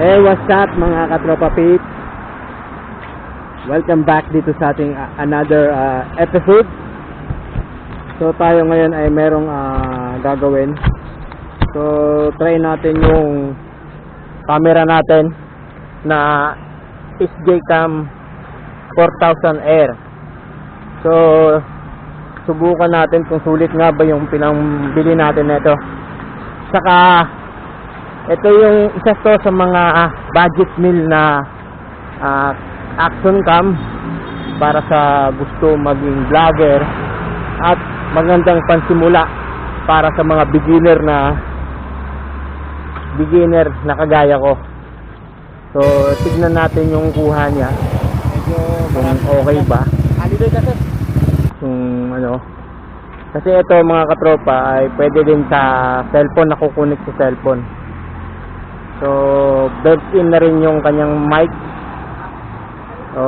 What's up mga katropa Pete? Welcome back dito sa ating another episode. So tayo ngayon ay merong gagawin. So try natin yung camera natin na SJCam 4000 Air. So subukan natin kung sulit nga ba yung pinambili natin nito. Saka ito yung isa to sa mga budget meal na action cam para sa gusto maging vlogger at magandang pansimula para sa mga beginner na kagaya ko. So tignan natin yung kuha niya kung okay ba, kung ano, kasi ito mga katropa ay pwede din sa cellphone, nakukunik sa cellphone. So built-in na rin yung kanyang mic. So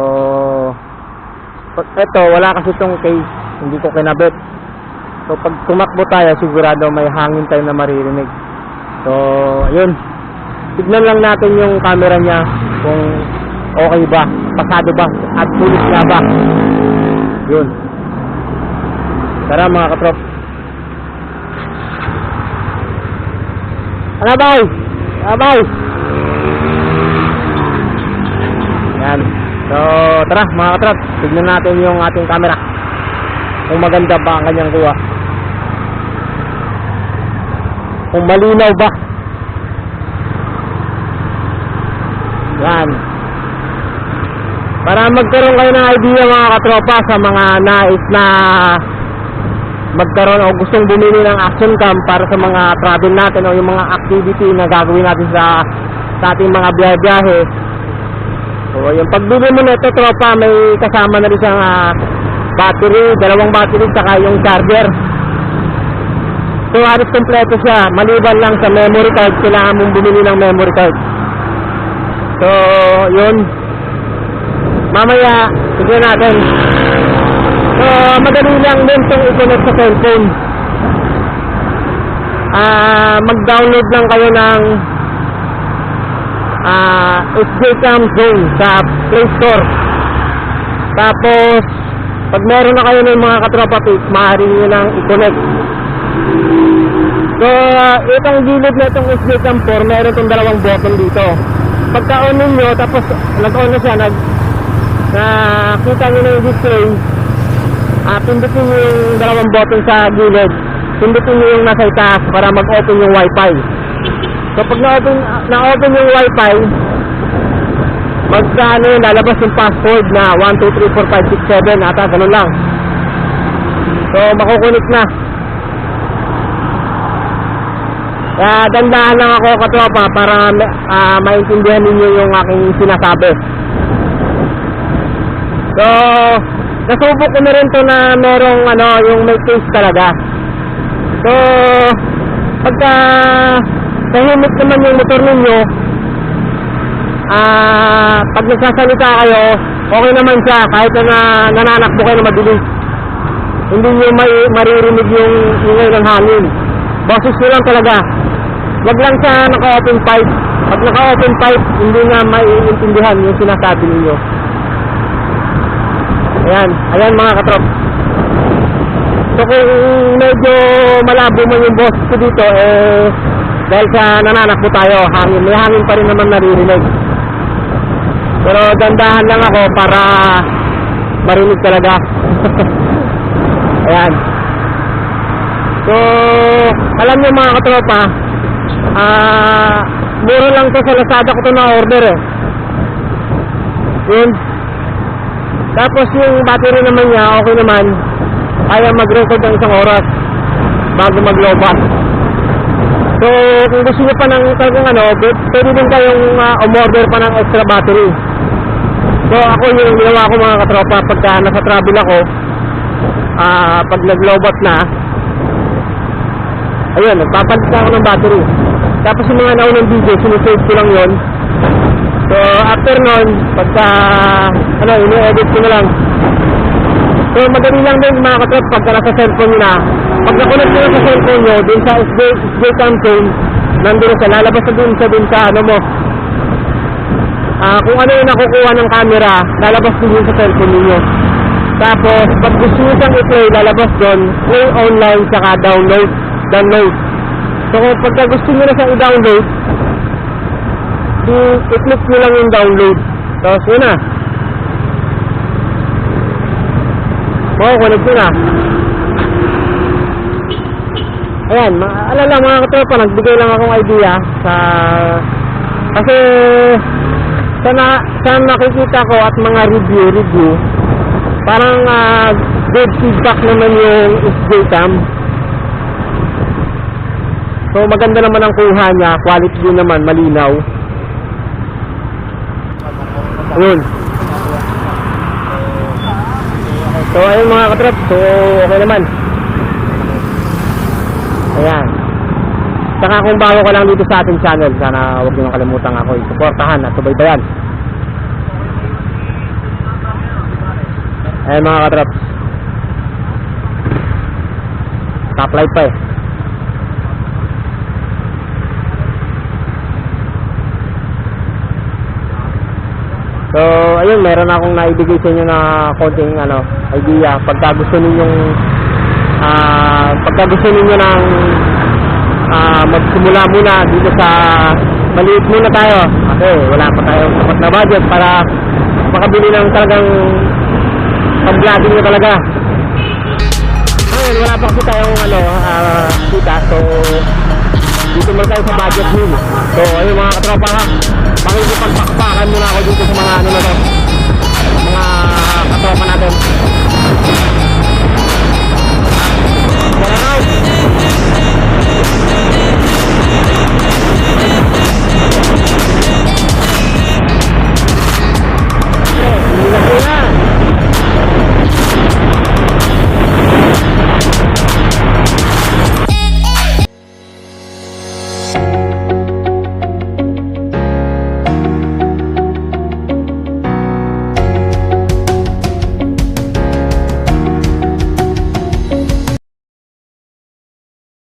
ito wala kasi itong case, hindi ko kinabit. So pag tumakbo tayo sigurado may hangin tayo na maririnig. So ayun, tignan lang natin yung camera niya kung okay ba, pasado ba at sulit nga ba. Yun, tara mga katrop. Ano ba? Abay. Yan. So tara mga katrop, tignan natin yung ating camera kung maganda ba ang kanyang kuha, kung malinaw ba. Yan, para magkaroon kayo ng idea mga katropa sa mga nais na magkaroon o gustong bumili ng action cam para sa mga travel natin o yung mga activity na gagawin natin sa ating mga biyahe. So yung pagbili mo nito tropa, may kasama na rin siyang battery, dalawang battery saka yung charger. So halos kompleto siya, maliban lang sa memory card, kailangan mong bumili ng memory card. So yun, mamaya tignan natin. So madali lang din itong i-connect sa cellphone. Mag-download lang kayo ng SJCam Zone sa Play Store. Tapos pag meron na kayo ng mga katropa pics, maaari nyo lang i-connect. So itong gilid na itong SJCam 4, meron itong dalawang button dito. Pagka-on nyo, tapos nag-on na siya, nakita nyo na yung display, pindutin nyo yung dalawang button sa gilid, pindutin nyo yung nasa itaas para mag-open yung wifi. So pag na-open yung wifi, lalabas yung password na 1234567 ata, ganun lang. So makukunik na. Dandahan lang ako katropa para maintindihan ninyo yung aking sinasabi. So nasubok ko na rin to na merong yung may case talaga. So pagka tahimik naman yung motor ninyo, pag nagsasalita kayo, okay naman siya kahit na nananakbo kayo na mabilis. Hindi nyo maririnig yung ingay ng hangin. Boses nyo lang talaga. Wag lang siya naka-open pipe. Pag naka-open pipe, hindi nga maiintindihan yung sinasabi ninyo. Ayan mga katrop. So kung medyo malabo mo yung boses ko dito, dahil sa nananakbo tayo, may hangin pa rin naman naririnig. Pero dandahan lang ako para marinig talaga. Ayan. So alam niyo mga katropa, mura lang to sa Lazada ko to na order Yun. Tapos yung battery naman niya, okay naman, kaya mag-record ng 1 oras bago mag-lobat. So kung gusto nyo pa ng pwede din kayong umorder pa ng extra battery. So ako yung ginawa ko mga katropa, pagka nasa travel ako, pag nag-lobat na, ayun, nagpapalit na ako ng battery. Tapos yung mga naunang video, sinusave ko lang yun. So after nun, pagka ini-edit ko na lang. So madali lang din mga katrop pagka nasa cellphone na. Pag nakulat ko na sa cellphone nyo, dun sa SJCam Zone, nandun siya, lalabas na dun sa kung ano yung nakukuha ng camera, lalabas din yun sa cellphone ninyo. Tapos, pag gusto nyo siyang i-play, lalabas doon, play online, saka download. So, kung pagka gusto nyo na siyang i-download, i-click nyo lang yung download. Tapos, yun na. Connect nyo na. Ayan, alala mga katropa, nagbigay lang akong idea kasi sa nakikita ko at mga review, parang good feedback naman yung SJ-Cam. So maganda naman ang kuha niya, quality din naman, malinaw. Ayun. So ayun mga katrop, so okay naman. Ayan. Saka kung bago ka lang dito sa ating channel, sana huwag niyo kalimutan ako i-supportahan at subaybayan. Ayan mga katrops, stoplight pa eh. So ayun, meron akong naibigay sa inyo na konting idea pagka gusto ninyong ng magsimula muna dito sa maliit muna tayo kasi wala pa tayong sapat na budget para makabili ng talagang pag-vlogging na talaga. Ayun, wala pa kasi tayong kita, so dito muna tayo sa budget din. So ayun mga katropa, pakikipagpakpakan muna ako dito sa mga mga katropa natin. Tara na!